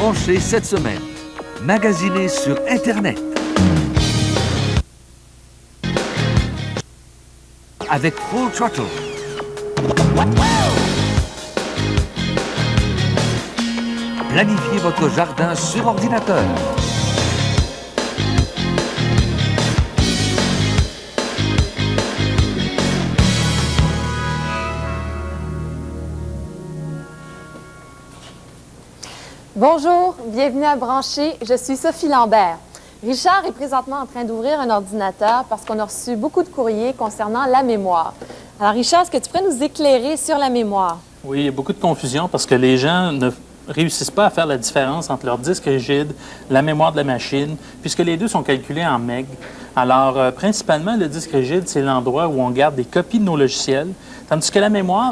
branché cette semaine. Magasiné sur Internet. Avec Full Throttle. Planifiez votre jardin sur ordinateur. Bonjour, bienvenue à Brancher, je suis Sophie Lambert. Richard est présentement en train d'ouvrir un ordinateur parce qu'on a reçu beaucoup de courriers concernant la mémoire. Alors Richard, est-ce que tu pourrais nous éclairer sur la mémoire? Oui, il y a beaucoup de confusion parce que les gens ne réussissent pas à faire la différence entre leur disque rigide, la mémoire de la machine, puisque les deux sont calculés en meg. Alors, principalement, le disque rigide, c'est l'endroit où on garde des copies de nos logiciels, tandis que la mémoire,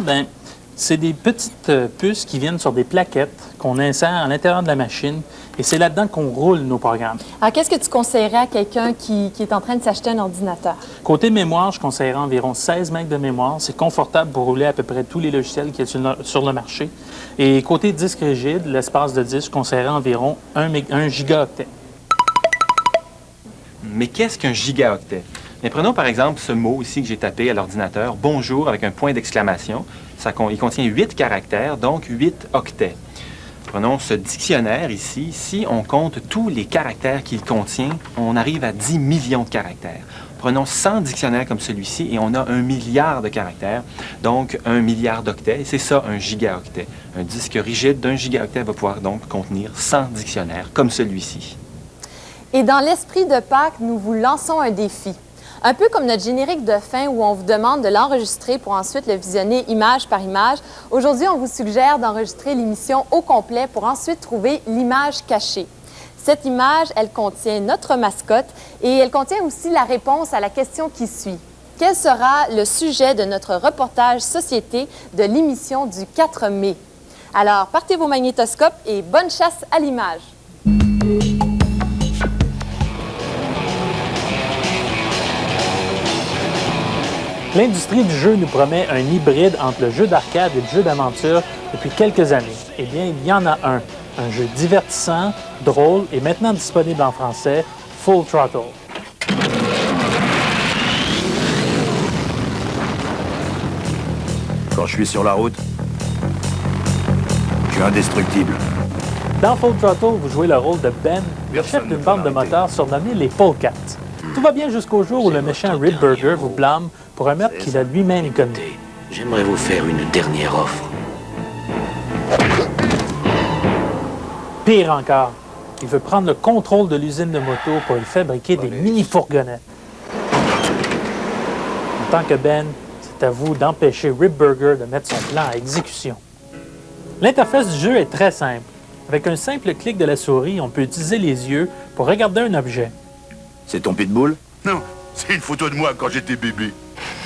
c'est des petites puces qui viennent sur des plaquettes qu'on insère à l'intérieur de la machine et c'est là-dedans qu'on roule nos programmes. Alors, qu'est-ce que tu conseillerais à quelqu'un qui est en train de s'acheter un ordinateur? Côté mémoire, je conseillerais environ 16 MB de mémoire. C'est confortable pour rouler à peu près tous les logiciels qui sont sur le marché. Et côté disque rigide, l'espace de disque, je conseillerais environ 1 gigaoctet. Mais qu'est-ce qu'un gigaoctet? Mais prenons par exemple ce mot ici que j'ai tapé à l'ordinateur, « bonjour » avec un point d'exclamation. Il contient 8 caractères, donc 8 octets. Prenons ce dictionnaire ici. Si on compte tous les caractères qu'il contient, on arrive à 10 millions de caractères. Prenons 100 dictionnaires comme celui-ci et on a 1 milliard de caractères, donc 1 milliard d'octets. Et c'est ça, un gigaoctet. Un disque rigide d'1 gigaoctet va pouvoir donc contenir 100 dictionnaires comme celui-ci. Et dans l'esprit de Pâques, nous vous lançons un défi. Un peu comme notre générique de fin où on vous demande de l'enregistrer pour ensuite le visionner image par image, aujourd'hui, on vous suggère d'enregistrer l'émission au complet pour ensuite trouver l'image cachée. Cette image, elle contient notre mascotte et elle contient aussi la réponse à la question qui suit. Quel sera le sujet de notre reportage société de l'émission du 4 mai? Alors, partez vos magnétoscopes et bonne chasse à l'image! L'industrie du jeu nous promet un hybride entre le jeu d'arcade et le jeu d'aventure depuis quelques années. Eh bien, il y en a un jeu divertissant, drôle et maintenant disponible en français, Full Throttle. Quand je suis sur la route, je suis indestructible. Dans Full Throttle, vous jouez le rôle de Ben, le chef d'une bande de motards surnommée les Polecats. Tout va bien jusqu'au jour où le méchant Rip Burger vous blâme pour un meurtre qu'il a lui-même commis. J'aimerais vous faire une dernière offre. Pire encore, il veut prendre le contrôle de l'usine de moto pour y fabriquer des mini-fourgonnettes. En tant que Ben, c'est à vous d'empêcher Rip Burger de mettre son plan à exécution. L'interface du jeu est très simple. Avec un simple clic de la souris, on peut utiliser les yeux pour regarder un objet. C'est ton pitbull? Non, c'est une photo de moi quand j'étais bébé.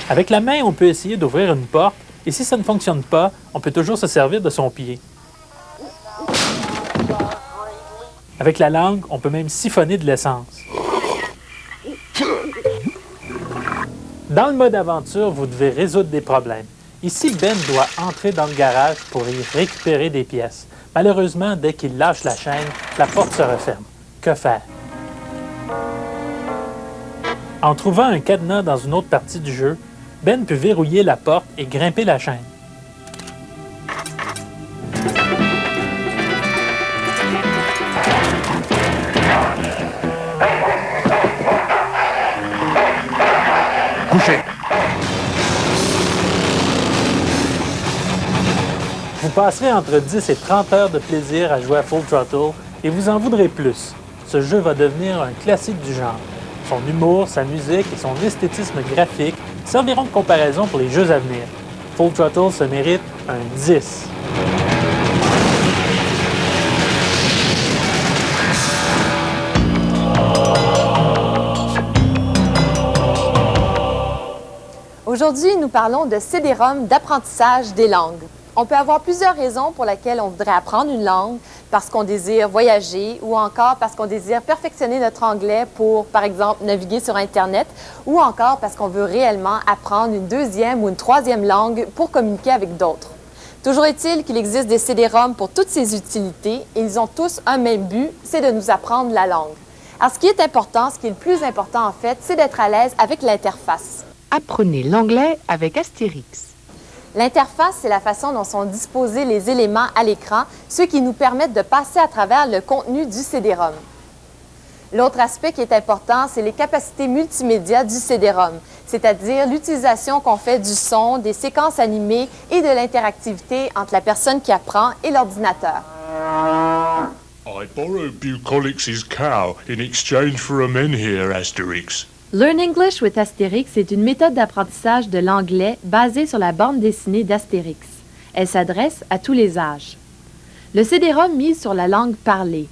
Avec la main, on peut essayer d'ouvrir une porte, et si ça ne fonctionne pas, on peut toujours se servir de son pied. Avec la langue, on peut même siphonner de l'essence. Dans le mode aventure, vous devez résoudre des problèmes. Ici, Ben doit entrer dans le garage pour y récupérer des pièces. Malheureusement, dès qu'il lâche la chaîne, la porte se referme. Que faire? En trouvant un cadenas dans une autre partie du jeu, Ben peut verrouiller la porte et grimper la chaîne. Couché. Vous passerez entre 10 et 30 heures de plaisir à jouer à Full Throttle et vous en voudrez plus. Ce jeu va devenir un classique du genre. Son humour, sa musique et son esthétisme graphique serviront de comparaison pour les jeux à venir. Full Throttle se mérite un 10. Aujourd'hui, nous parlons de CD-ROM d'apprentissage des langues. On peut avoir plusieurs raisons pour lesquelles on voudrait apprendre une langue, parce qu'on désire voyager ou encore parce qu'on désire perfectionner notre anglais pour, par exemple, naviguer sur Internet ou encore parce qu'on veut réellement apprendre une deuxième ou une troisième langue pour communiquer avec d'autres. Toujours est-il qu'il existe des CD-ROM pour toutes ces utilités et ils ont tous un même but, c'est de nous apprendre la langue. Alors, ce qui est important, ce qui est le plus important en fait, c'est d'être à l'aise avec l'interface. Apprenez l'anglais avec Astérix. L'interface, c'est la façon dont sont disposés les éléments à l'écran, ceux qui nous permettent de passer à travers le contenu du CD-ROM. L'autre aspect qui est important, c'est les capacités multimédia du CD-ROM, c'est-à-dire l'utilisation qu'on fait du son, des séquences animées et de l'interactivité entre la personne qui apprend et l'ordinateur. I borrowed Bucolix's cow in exchange for a menhir, Asterix. Learn English with Astérix est une méthode d'apprentissage de l'anglais basée sur la bande dessinée d'Astérix. Elle s'adresse à tous les âges. Le CD-ROM mise sur la langue parlée.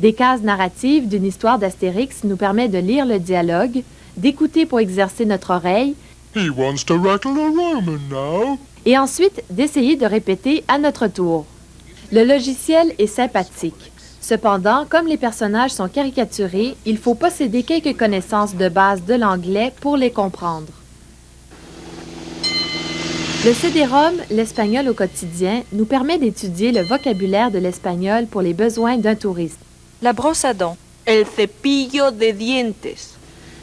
Des cases narratives d'une histoire d'Astérix nous permet de lire le dialogue, d'écouter pour exercer notre oreille He wants to rattle a Roman now. et ensuite d'essayer de répéter à notre tour. Le logiciel est sympathique. Cependant, comme les personnages sont caricaturés, il faut posséder quelques connaissances de base de l'anglais pour les comprendre. Le CD-ROM, l'espagnol au quotidien, nous permet d'étudier le vocabulaire de l'espagnol pour les besoins d'un touriste. La brosse à dents. El cepillo de dientes.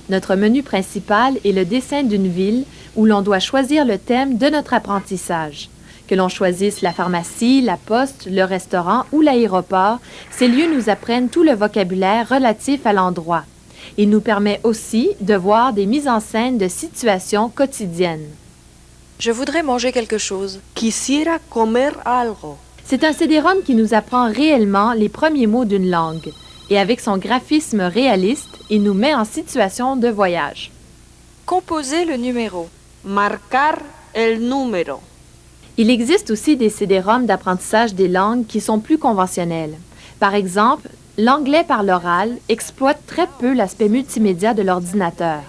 Notre menu principal est le dessin d'une ville où l'on doit choisir le thème de notre apprentissage. Que l'on choisisse la pharmacie, la poste, le restaurant ou l'aéroport, ces lieux nous apprennent tout le vocabulaire relatif à l'endroit. Il nous permet aussi de voir des mises en scène de situations quotidiennes. Je voudrais manger quelque chose. Quisiera comer algo. C'est un CD-ROM qui nous apprend réellement les premiers mots d'une langue. Et avec son graphisme réaliste, il nous met en situation de voyage. Composer le numéro. Marcar el número. Il existe aussi des CD-ROM d'apprentissage des langues qui sont plus conventionnels. Par exemple, l'anglais par l'oral exploite très peu l'aspect multimédia de l'ordinateur.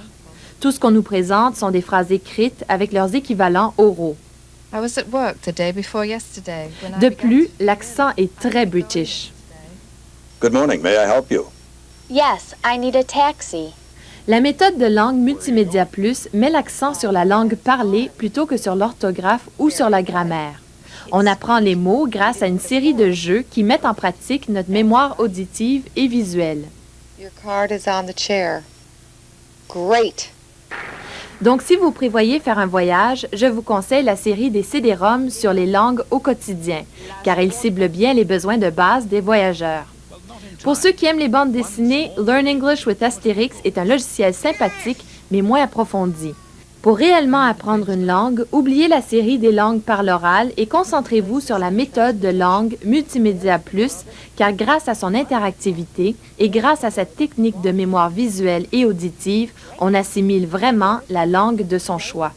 Tout ce qu'on nous présente sont des phrases écrites avec leurs équivalents oraux. De plus, l'accent est très british. Good morning, may I help you? Yes, I need a taxi. La méthode de langue Multimédia Plus met l'accent sur la langue parlée plutôt que sur l'orthographe ou sur la grammaire. On apprend les mots grâce à une série de jeux qui mettent en pratique notre mémoire auditive et visuelle. Your card is on the chair. Great. Donc, si vous prévoyez faire un voyage, je vous conseille la série des CD-ROM sur les langues au quotidien, car ils ciblent bien les besoins de base des voyageurs. Pour ceux qui aiment les bandes dessinées, Learn English with Astérix est un logiciel sympathique, mais moins approfondi. Pour réellement apprendre une langue, oubliez la série des langues par l'oral et concentrez-vous sur la méthode de langue Multimédia Plus, car grâce à son interactivité et grâce à cette technique de mémoire visuelle et auditive, on assimile vraiment la langue de son choix.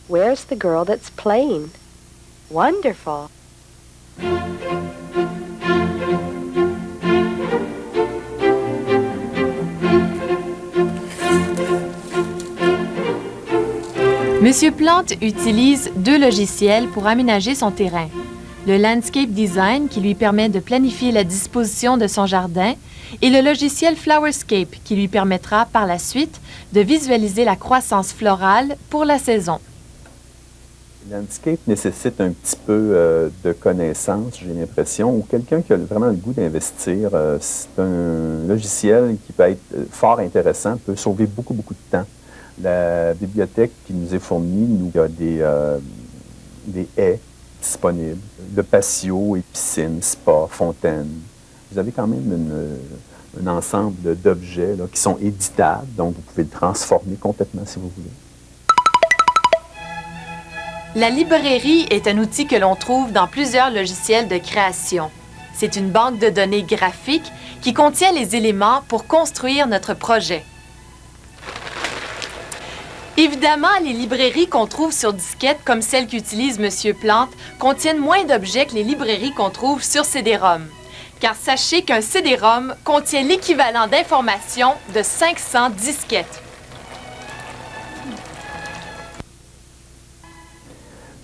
Where's the girl that's playing? Wonderful. Monsieur Plante utilise deux logiciels pour aménager son terrain. Le Landscape Design qui lui permet de planifier la disposition de son jardin et le logiciel Flowerscape qui lui permettra par la suite de visualiser la croissance florale pour la saison. Landscape nécessite un petit peu de connaissances, j'ai l'impression, ou quelqu'un qui a vraiment le goût d'investir. C'est un logiciel qui peut être fort intéressant, peut sauver beaucoup de temps. La bibliothèque qui nous est fournie, il y a des haies disponibles, de patio et piscine, spa, fontaine. Vous avez quand même un ensemble d'objets qui sont éditables, donc vous pouvez le transformer complètement si vous voulez. La librairie est un outil que l'on trouve dans plusieurs logiciels de création. C'est une banque de données graphiques qui contient les éléments pour construire notre projet. Évidemment, les librairies qu'on trouve sur disquette, comme celle qu'utilise M. Plante, contiennent moins d'objets que les librairies qu'on trouve sur CD-ROM. Car sachez qu'un CD-ROM contient l'équivalent d'informations de 500 disquettes.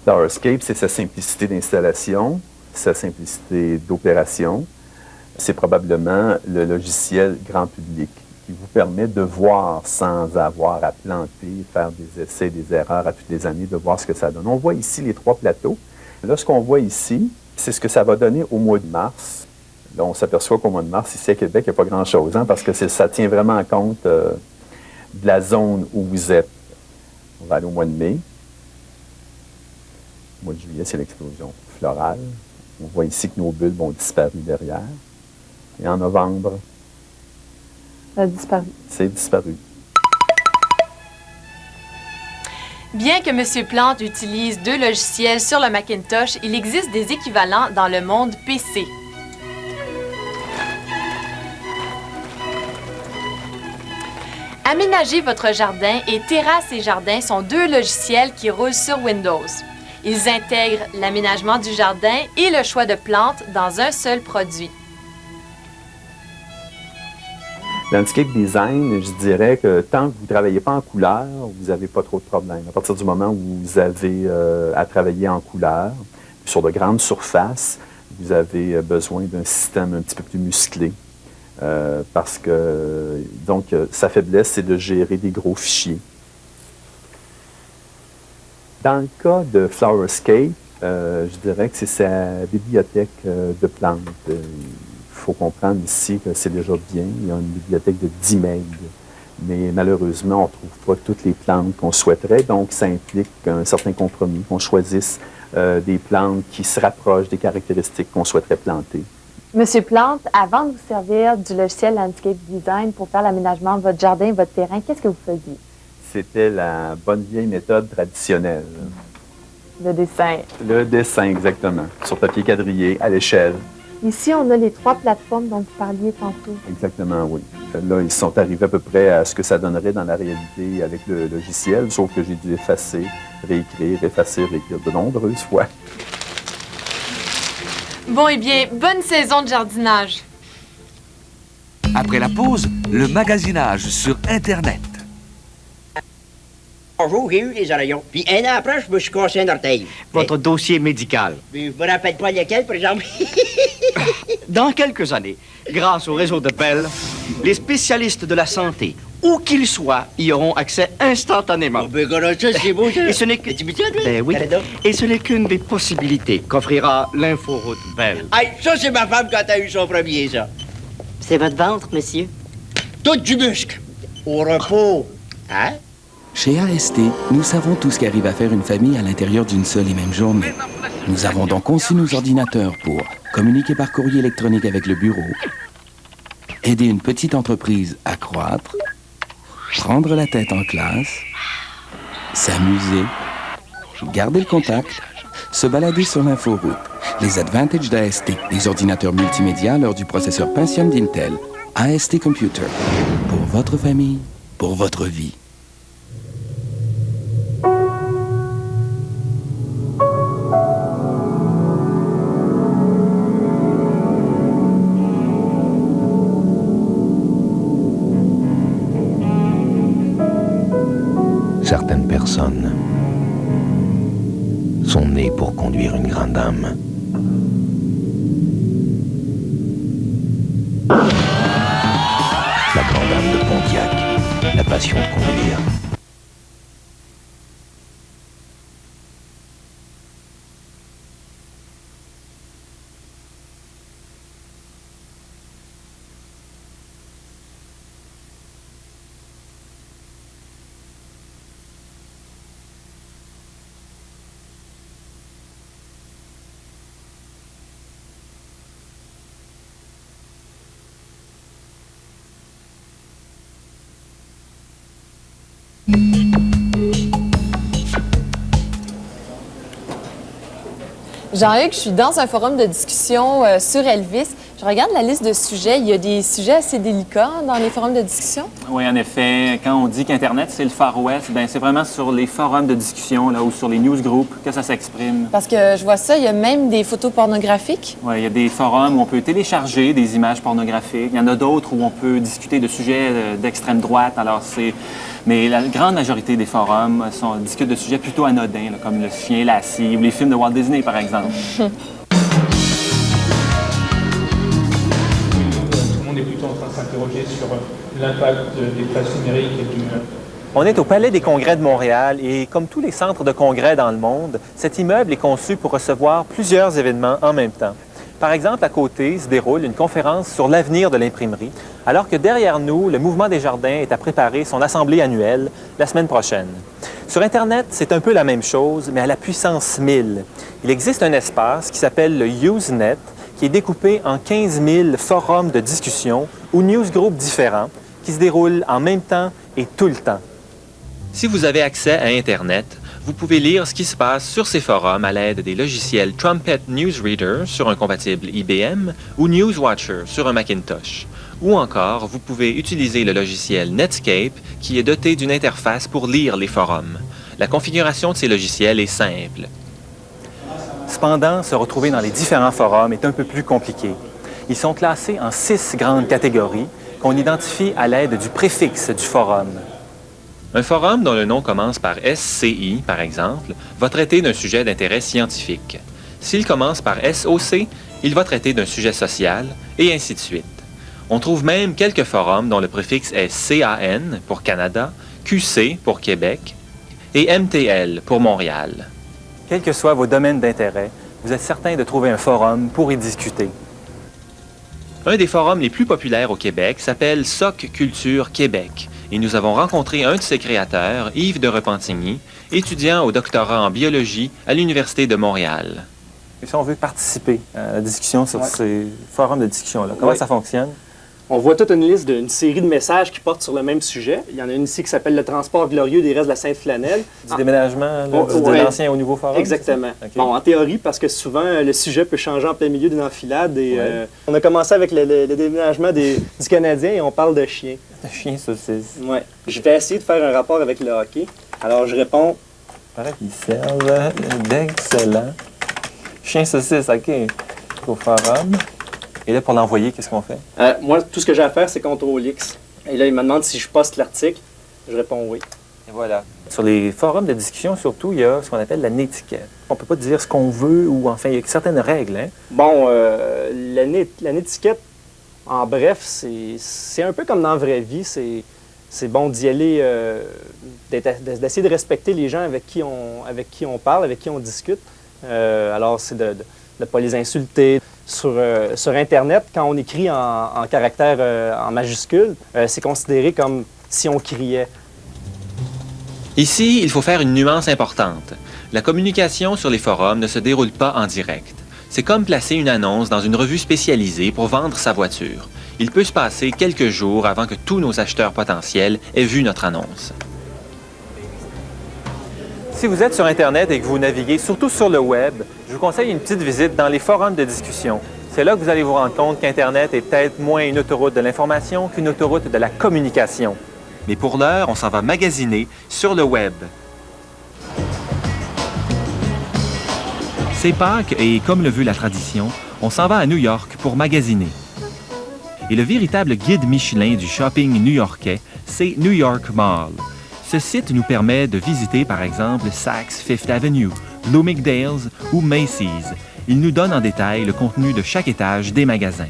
Flowerscape, c'est sa simplicité d'installation, sa simplicité d'opération. C'est probablement le logiciel grand public qui vous permet de voir sans avoir à planter, faire des essais, des erreurs à toutes les années, de voir ce que ça donne. On voit ici les trois plateaux Là, ce qu'on voit ici, c'est ce que ça va donner au mois de mars. Là, on s'aperçoit qu'au mois de mars, ici à Québec, il n'y a pas grand-chose, hein, parce que ça tient vraiment compte de la zone où vous êtes. On va aller au mois de mai. Au mois de juillet, c'est l'explosion florale. On voit ici que nos bulbes ont disparu derrière. Et en novembre, Ça a disparu. c'est disparu. Bien que M. Plante utilise 2 logiciels sur le Macintosh, il existe des équivalents dans le monde PC. Aménager votre jardin et Terrasse et Jardin sont 2 logiciels qui roulent sur Windows. Ils intègrent l'aménagement du jardin et le choix de plantes dans un seul produit. Landscape design, je dirais que tant que vous ne travaillez pas en couleur, vous n'avez pas trop de problèmes. À partir du moment où vous avez à travailler en couleur, sur de grandes surfaces, vous avez besoin d'un système un petit peu plus musclé. Parce que, donc, sa faiblesse, c'est de gérer des gros fichiers. Dans le cas de Flowerscape, je dirais que c'est sa bibliothèque de plantes. Il faut comprendre ici que c'est déjà bien. Il y a une bibliothèque de 10 MB. Mais malheureusement, on ne trouve pas toutes les plantes qu'on souhaiterait. Donc, ça implique un certain compromis, qu'on choisisse des plantes qui se rapprochent des caractéristiques qu'on souhaiterait planter. Monsieur Plante, avant de vous servir du logiciel Landscape Design pour faire l'aménagement de votre jardin, votre terrain, qu'est-ce que vous faisiez? C'était la bonne vieille méthode traditionnelle. Le dessin. Le dessin, exactement. Sur papier quadrillé, à l'échelle. Ici, on a les 3 plateformes dont vous parliez tantôt. Exactement, oui. Là, ils sont arrivés à peu près à ce que ça donnerait dans la réalité avec le logiciel, sauf que j'ai dû effacer, réécrire, effacer, réécrire de nombreuses fois. Bon, eh bien, bonne saison de jardinage. Après la pause, le magasinage sur Internet. Bonjour, j'ai eu les oreillons. Puis un an après, je me suis cassé un orteil. Votre dossier médical. Mais je me rappelle pas lequel, par exemple. Dans quelques années, grâce au réseau de Bell, les spécialistes de la santé, où qu'ils soient, y auront accès instantanément. Oh, ben, ça, c'est beau, ça. Et ce n'est que... Ben oui. Et ce n'est qu'une des possibilités qu'offrira l'inforoute Bell. Hey, ça, c'est ma femme quand elle a eu son premier, ça. C'est votre ventre, monsieur? Tout du muscle. Au repos. Hein? Chez AST, nous savons tout ce qu'arrive à faire une famille à l'intérieur d'une seule et même journée. Nous avons donc conçu nos ordinateurs pour communiquer par courrier électronique avec le bureau, aider une petite entreprise à croître, prendre la tête en classe, s'amuser, garder le contact, se balader sur l'inforoute. Les Advantages d'AST, des ordinateurs multimédia à l'heure du processeur Pentium d'Intel. AST Computer. Pour votre famille, pour votre vie. Certaines personnes sont nées pour conduire une grande âme. La grande âme de Pontiac, la passion de conduire. Jean-Hugues, je suis dans un forum de discussion sur Elvis. Je regarde la liste de sujets. Il y a des sujets assez délicats dans les forums de discussion. Oui, en effet. Quand on dit qu'Internet, c'est le Far West, bien, c'est vraiment sur les forums de discussion là, ou sur les newsgroups que ça s'exprime. Parce que je vois ça, il y a même des photos pornographiques. Oui, il y a des forums où on peut télécharger des images pornographiques. Il y en a d'autres où on peut discuter de sujets d'extrême droite. Alors, c'est... Mais la grande majorité des forums discutent de sujets plutôt anodins, là, comme le chien lassie ou les films de Walt Disney, par exemple. Tout le monde est plutôt en train de s'interroger sur l'impact des places numériques et On est au Palais des Congrès de Montréal et comme tous les centres de congrès dans le monde, cet immeuble est conçu pour recevoir plusieurs événements en même temps. Par exemple, à côté se déroule une conférence sur l'avenir de l'imprimerie, alors que derrière nous, le Mouvement des Jardins est à préparer son assemblée annuelle la semaine prochaine. Sur Internet, c'est un peu la même chose, mais à la puissance 1000. Il existe un espace qui s'appelle le Usenet, qui est découpé en 15 000 forums de discussion ou newsgroups différents qui se déroulent en même temps et tout le temps. Si vous avez accès à Internet, vous pouvez lire ce qui se passe sur ces forums à l'aide des logiciels Trumpet Newsreader sur un compatible IBM ou Newswatcher sur un Macintosh. Ou encore, vous pouvez utiliser le logiciel Netscape qui est doté d'une interface pour lire les forums. La configuration de ces logiciels est simple. Cependant, se retrouver dans les différents forums est un peu plus compliqué. Ils sont classés en 6 grandes catégories qu'on identifie à l'aide du préfixe du forum. Un forum dont le nom commence par SCI, par exemple, va traiter d'un sujet d'intérêt scientifique. S'il commence par SOC, il va traiter d'un sujet social, et ainsi de suite. On trouve même quelques forums dont le préfixe est CAN pour Canada, QC pour Québec et MTL pour Montréal. Quels que soient vos domaines d'intérêt, vous êtes certain de trouver un forum pour y discuter. Un des forums les plus populaires au Québec s'appelle SOC Culture Québec et nous avons rencontré un de ses créateurs, Yves de Repentigny, étudiant au doctorat en biologie à l'Université de Montréal. Et si on veut participer à la discussion sur ces forums de discussion-là, comment ça fonctionne? On voit toute une liste d'une série de messages qui portent sur le même sujet. Il y en a une ici qui s'appelle « Le transport glorieux des restes de la Sainte-Flanelle ». Du déménagement de l'ancien au nouveau forum? Exactement. Okay. Bon, en théorie, parce que souvent, le sujet peut changer en plein milieu d'une enfilade. Et, on a commencé avec le déménagement du Canadien et on parle de chiens. De chiens saucisses. Oui. Je vais essayer de faire un rapport avec le hockey. Alors, je réponds... Ils servent d'excellents chiens saucisses, OK. Au forum. Et là, pour l'envoyer, qu'est-ce qu'on fait? Moi, tout ce que j'ai à faire, c'est CTRL-X. Et là, il me demande si je poste l'article. Je réponds oui. Et voilà. Sur les forums de discussion, surtout, il y a ce qu'on appelle la netiquette. On ne peut pas dire ce qu'on veut ou, enfin, il y a certaines règles. Hein? Bon, la netiquette, en bref, c'est un peu comme dans la vraie vie. C'est bon d'y aller, d'essayer de respecter les gens avec qui on parle, avec qui on discute. Alors, c'est de ne pas les insulter. Sur Internet, quand on écrit en caractères en majuscules, c'est considéré comme si on criait. Ici, il faut faire une nuance importante. La communication sur les forums ne se déroule pas en direct. C'est comme placer une annonce dans une revue spécialisée pour vendre sa voiture. Il peut se passer quelques jours avant que tous nos acheteurs potentiels aient vu notre annonce. Si vous êtes sur Internet et que vous naviguez surtout sur le web, je vous conseille une petite visite dans les forums de discussion. C'est là que vous allez vous rendre compte qu'Internet est peut-être moins une autoroute de l'information qu'une autoroute de la communication. Mais pour l'heure, on s'en va magasiner sur le web. C'est Pâques et, comme le veut la tradition, on s'en va à New York pour magasiner. Et le véritable guide Michelin du shopping new-yorkais, c'est New York Mall. Ce site nous permet de visiter, par exemple, Saks Fifth Avenue, Bloomingdale's ou Macy's. Il nous donne en détail le contenu de chaque étage des magasins.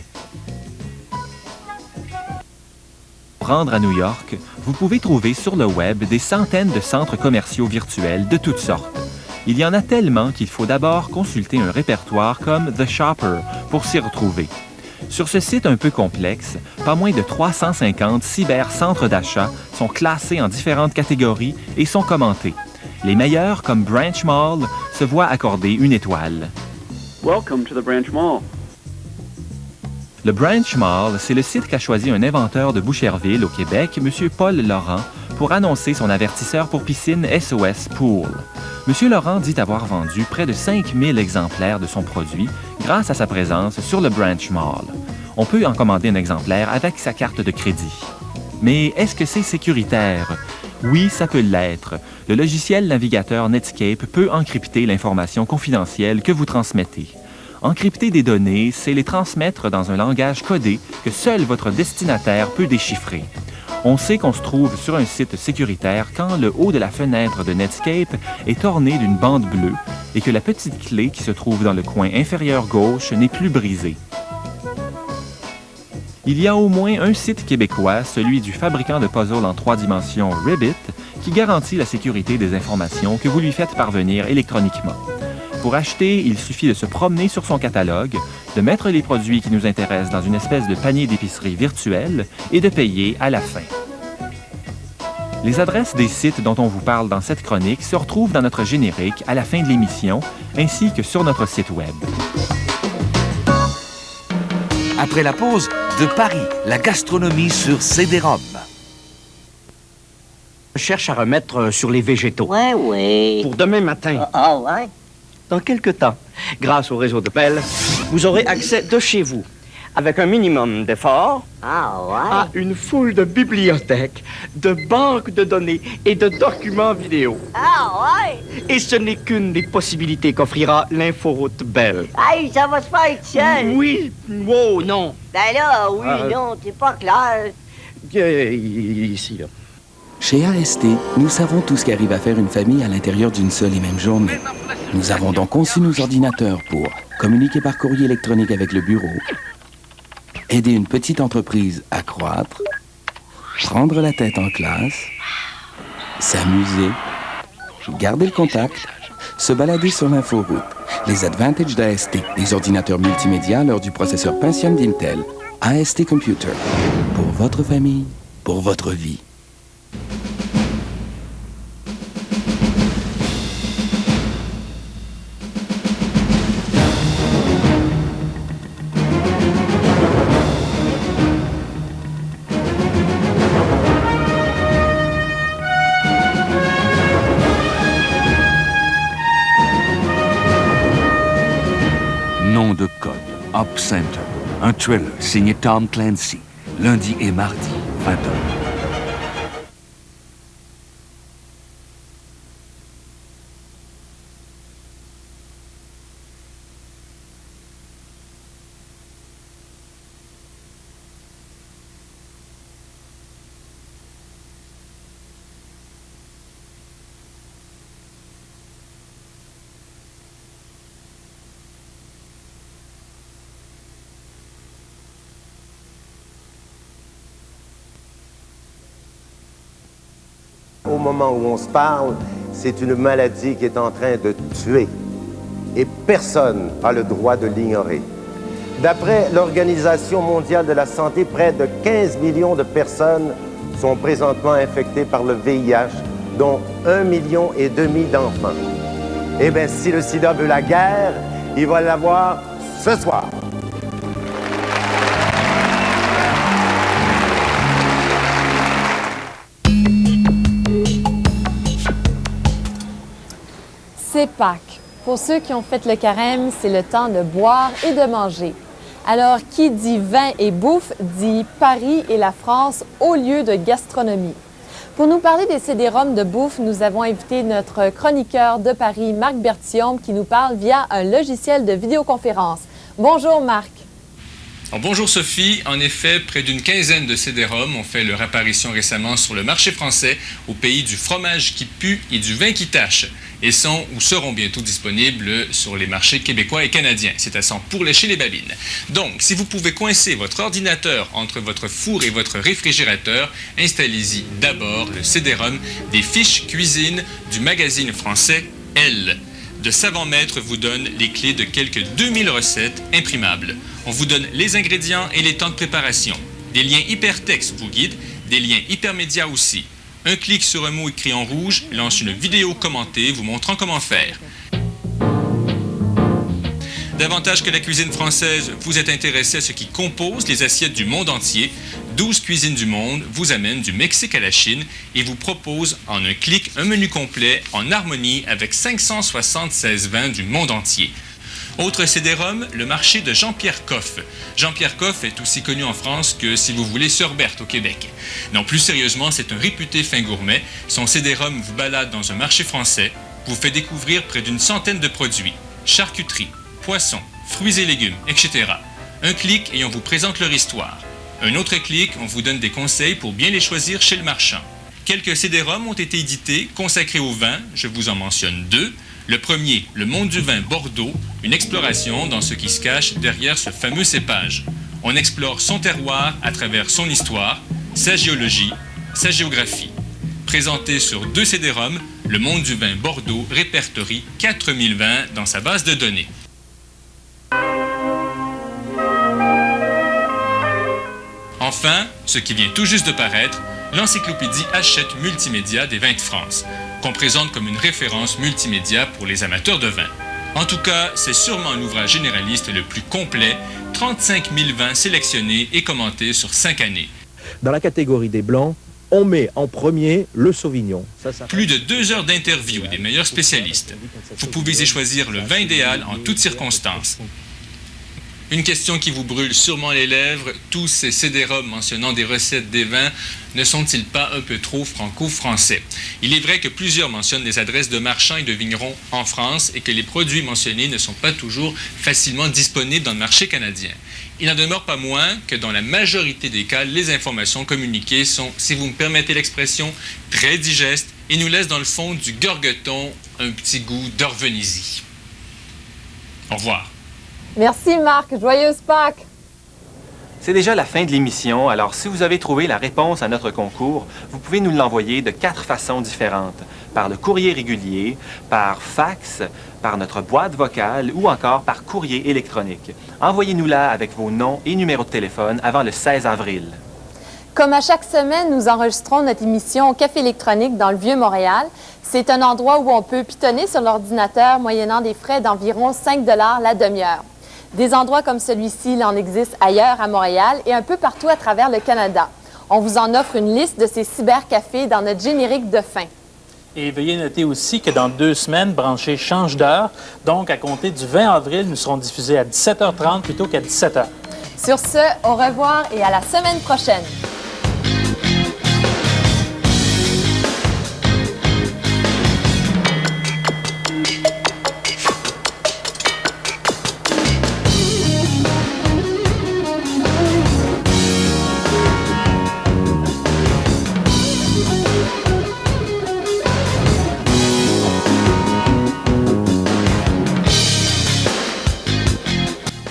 Pour rendre à New York, vous pouvez trouver sur le web des centaines de centres commerciaux virtuels de toutes sortes. Il y en a tellement qu'il faut d'abord consulter un répertoire comme The Shopper pour s'y retrouver. Sur ce site un peu complexe, pas moins de 350 cyber-centres d'achat sont classés en différentes catégories et sont commentés. Les meilleurs, comme Branch Mall, se voient accorder une étoile. Welcome to the Branch Mall. Le Branch Mall, c'est le site qu'a choisi un inventeur de Boucherville, au Québec, M. Paul Laurent, pour annoncer son avertisseur pour piscine SOS Pool. M. Laurent dit avoir vendu près de 5000 exemplaires de son produit grâce à sa présence sur le Branch Mall. On peut en commander un exemplaire avec sa carte de crédit. Mais est-ce que c'est sécuritaire? Oui, ça peut l'être. Le logiciel navigateur Netscape peut encrypter l'information confidentielle que vous transmettez. Encrypter des données, c'est les transmettre dans un langage codé que seul votre destinataire peut déchiffrer. On sait qu'on se trouve sur un site sécuritaire quand le haut de la fenêtre de Netscape est orné d'une bande bleue et que la petite clé qui se trouve dans le coin inférieur gauche n'est plus brisée. Il y a au moins un site québécois, celui du fabricant de puzzles en 3 dimensions Ribbit, qui garantit la sécurité des informations que vous lui faites parvenir électroniquement. Pour acheter, il suffit de se promener sur son catalogue, de mettre les produits qui nous intéressent dans une espèce de panier d'épicerie virtuel et de payer à la fin. Les adresses des sites dont on vous parle dans cette chronique se retrouvent dans notre générique à la fin de l'émission, ainsi que sur notre site Web. Après la pause, de Paris, la gastronomie sur CD-ROM. Je cherche à remettre sur les végétaux. Ouais. Pour demain matin. Ah ouais? Dans quelques temps, grâce au réseau de Bell, vous aurez accès de chez vous, avec un minimum d'efforts, à une foule de bibliothèques, de banques de données et de documents vidéo. Ah ouais? Et ce n'est qu'une des possibilités qu'offrira l'inforoute Bell. Hey, ça va se faire tout seul. Oui. Wow, non. Ben là, oui, non, t'es pas clair. Ici, là. Chez AST, nous savons tout ce qu'arrive à faire une famille à l'intérieur d'une seule et même journée. Nous avons donc conçu nos ordinateurs pour communiquer par courrier électronique avec le bureau, aider une petite entreprise à croître, prendre la tête en classe, s'amuser, garder le contact, se balader sur l'inforoute. Les advantages d'AST, les ordinateurs multimédia à l'heure du processeur Pentium d'Intel. AST Computer. Pour votre famille, pour votre vie. Nom de code, Up Center. Un thriller signé Tom Clancy. Lundi et mardi, 20h. Au moment où on se parle, c'est une maladie qui est en train de tuer. Et personne n'a le droit de l'ignorer. D'après l'Organisation mondiale de la santé, près de 15 millions de personnes sont présentement infectées par le VIH, dont 1,5 million d'enfants. Eh bien, si le sida veut la guerre, il va l'avoir ce soir. C'est Pâques. Pour ceux qui ont fait le carême, c'est le temps de boire et de manger. Alors, qui dit vin et bouffe, dit Paris et la France au lieu de gastronomie. Pour nous parler des CD-ROM de bouffe, nous avons invité notre chroniqueur de Paris, Marc Berthiaume, qui nous parle via un logiciel de vidéoconférence. Bonjour, Marc. Alors, bonjour Sophie. En effet, près d'une quinzaine de CD-ROM ont fait leur apparition récemment sur le marché français au pays du fromage qui pue et du vin qui tâche et sont ou seront bientôt disponibles sur les marchés québécois et canadiens. C'est à sang pour lécher les babines. Donc, si vous pouvez coincer votre ordinateur entre votre four et votre réfrigérateur, installez-y d'abord le CD-ROM des fiches cuisine du magazine français Elle. De savants maîtres vous donnent les clés de quelques 2000 recettes imprimables. On vous donne les ingrédients et les temps de préparation. Des liens hypertextes vous guident, des liens hypermédias aussi. Un clic sur un mot écrit en rouge lance une vidéo commentée vous montrant comment faire. Davantage que la cuisine française, vous êtes intéressé à ce qui compose les assiettes du monde entier. 12 cuisines du monde vous amènent du Mexique à la Chine et vous proposent en un clic un menu complet en harmonie avec 576 vins du monde entier. Autre CD-ROM, le marché de Jean-Pierre Coff. Jean-Pierre Coff est aussi connu en France que, si vous voulez, Sœur Berthe au Québec. Non, plus sérieusement, c'est un réputé fin gourmet. Son CD-ROM vous balade dans un marché français, vous fait découvrir près d'une centaine de produits. Charcuterie, poissons, fruits et légumes, etc. Un clic et on vous présente leur histoire. Un autre clic, on vous donne des conseils pour bien les choisir chez le marchand. Quelques CD-ROM ont été édités, consacrés au vin, je vous en mentionne 2. Le premier, Le Monde du vin Bordeaux, une exploration dans ce qui se cache derrière ce fameux cépage. On explore son terroir à travers son histoire, sa géologie, sa géographie. Présenté sur 2 CD-ROM, le monde du vin Bordeaux répertorie 4000 vins dans sa base de données. Enfin, ce qui vient tout juste de paraître, l'encyclopédie Hachette Multimédia des vins de France, qu'on présente comme une référence multimédia pour les amateurs de vin. En tout cas, c'est sûrement l'ouvrage généraliste le plus complet, 35 000 vins sélectionnés et commentés sur 5 années. Dans la catégorie des blancs, on met en premier le Sauvignon. Plus de 2 heures d'interview des meilleurs spécialistes. Vous pouvez y choisir le vin idéal en toutes circonstances. Une question qui vous brûle sûrement les lèvres, tous ces CD-ROM mentionnant des recettes des vins ne sont-ils pas un peu trop franco-français? Il est vrai que plusieurs mentionnent les adresses de marchands et de vignerons en France et que les produits mentionnés ne sont pas toujours facilement disponibles dans le marché canadien. Il n'en demeure pas moins que dans la majorité des cas, les informations communiquées sont, si vous me permettez l'expression, très digestes et nous laissent dans le fond du gorgeton un petit goût d'orvenisie. Au revoir. Merci Marc, joyeuse Pâques! C'est déjà la fin de l'émission, alors si vous avez trouvé la réponse à notre concours, vous pouvez nous l'envoyer de 4 façons différentes. Par le courrier régulier, par fax, par notre boîte vocale ou encore par courrier électronique. Envoyez-nous-la avec vos noms et numéros de téléphone avant le 16 avril. Comme à chaque semaine, nous enregistrons notre émission au Café électronique dans le Vieux-Montréal. C'est un endroit où on peut pitonner sur l'ordinateur moyennant des frais d'environ 5 $ la demi-heure. Des endroits comme celui-ci, il en existe ailleurs à Montréal et un peu partout à travers le Canada. On vous en offre une liste de ces cybercafés dans notre générique de fin. Et veuillez noter aussi que dans 2 semaines, Branché change d'heure. Donc, à compter du 20 avril, nous serons diffusés à 17h30 plutôt qu'à 17h. Sur ce, au revoir et à la semaine prochaine.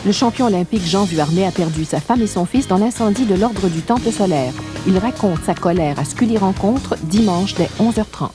Le champion olympique Jean Vuarnet a perdu sa femme et son fils dans l'incendie de l'Ordre du Temple solaire. Il raconte sa colère à Scully Rencontre dimanche dès 11h30.